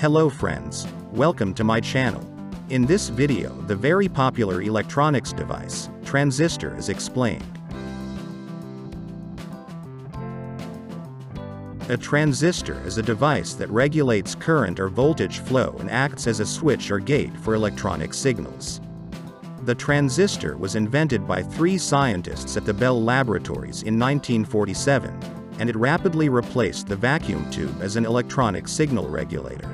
Hello friends, welcome to my channel. In this video, the very popular electronics device, transistor, is explained. A transistor is a device that regulates current or voltage flow and acts as a switch or gate for electronic signals. The transistor was invented by three scientists at the Bell Laboratories in 1947, and it rapidly replaced the vacuum tube as an electronic signal regulator.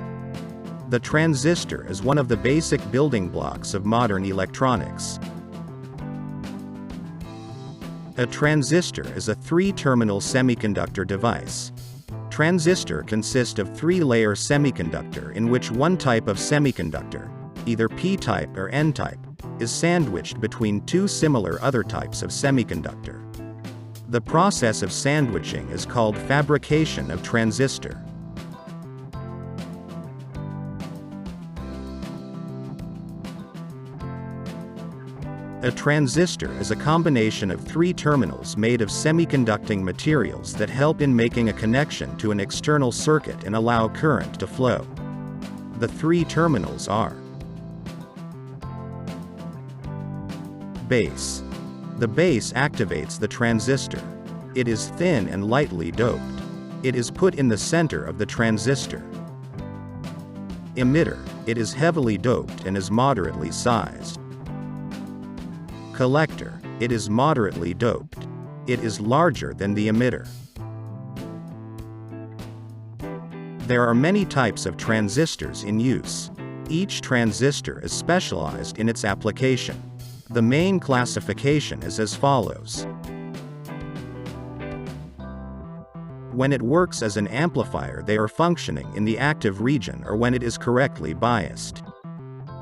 The transistor is one of the basic building blocks of modern electronics. A transistor is a three-terminal semiconductor device. Transistor consists of three-layer semiconductor in which one type of semiconductor, either p-type or n-type, is sandwiched between two similar other types of semiconductor. The process of sandwiching is called fabrication of transistor. A transistor is a combination of three terminals made of semiconducting materials that help in making a connection to an external circuit and allow current to flow. The three terminals are: base. The base activates the transistor. It is thin and lightly doped. It is put in the center of the transistor. Emitter. It is heavily doped and is moderately sized. Collector. It is moderately doped. It is larger than the emitter. There are many types of transistors in use. Each transistor is specialized in its application. The main classification is as follows. When it works as an amplifier, they are functioning in the active region, or when it is correctly biased.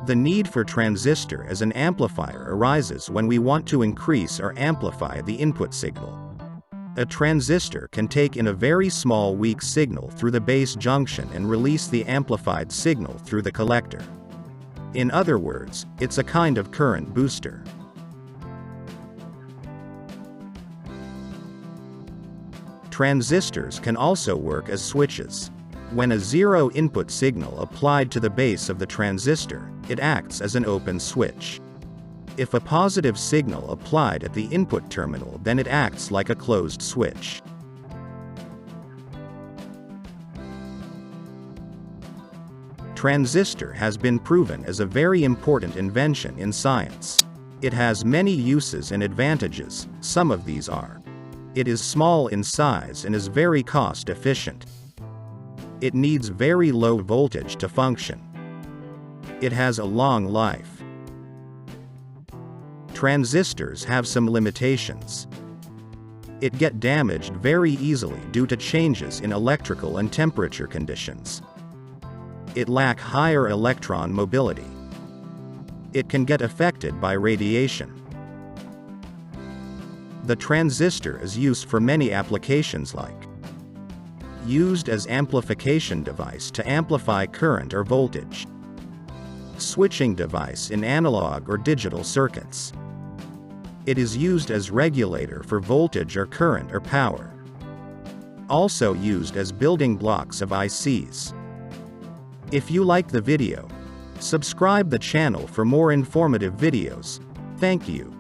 The need for transistor as an amplifier arises when we want to increase or amplify the input signal. A transistor can take in a very small weak signal through the base junction and release the amplified signal through the collector. In other words, it's a kind of current booster. Transistors can also work as switches. When a zero input signal applied to the base of the transistor, it acts as an open switch. If a positive signal applied at the input terminal, then it acts like a closed switch. Transistor has been proven as a very important invention in science. It has many uses and advantages. Some of these are: it is small in size and is very cost efficient. It needs very low voltage to function. It has a long life. Transistors have some limitations. It get damaged very easily due to changes in electrical and temperature conditions. It lack higher electron mobility. It can get affected by radiation. The transistor is used for many applications, like used as amplification device to amplify current or voltage, switching device in analog or digital circuits. It is used as regulator for voltage or current or power. Also used as building blocks of ICs. If you like the video, subscribe the channel for more informative videos. Thank you.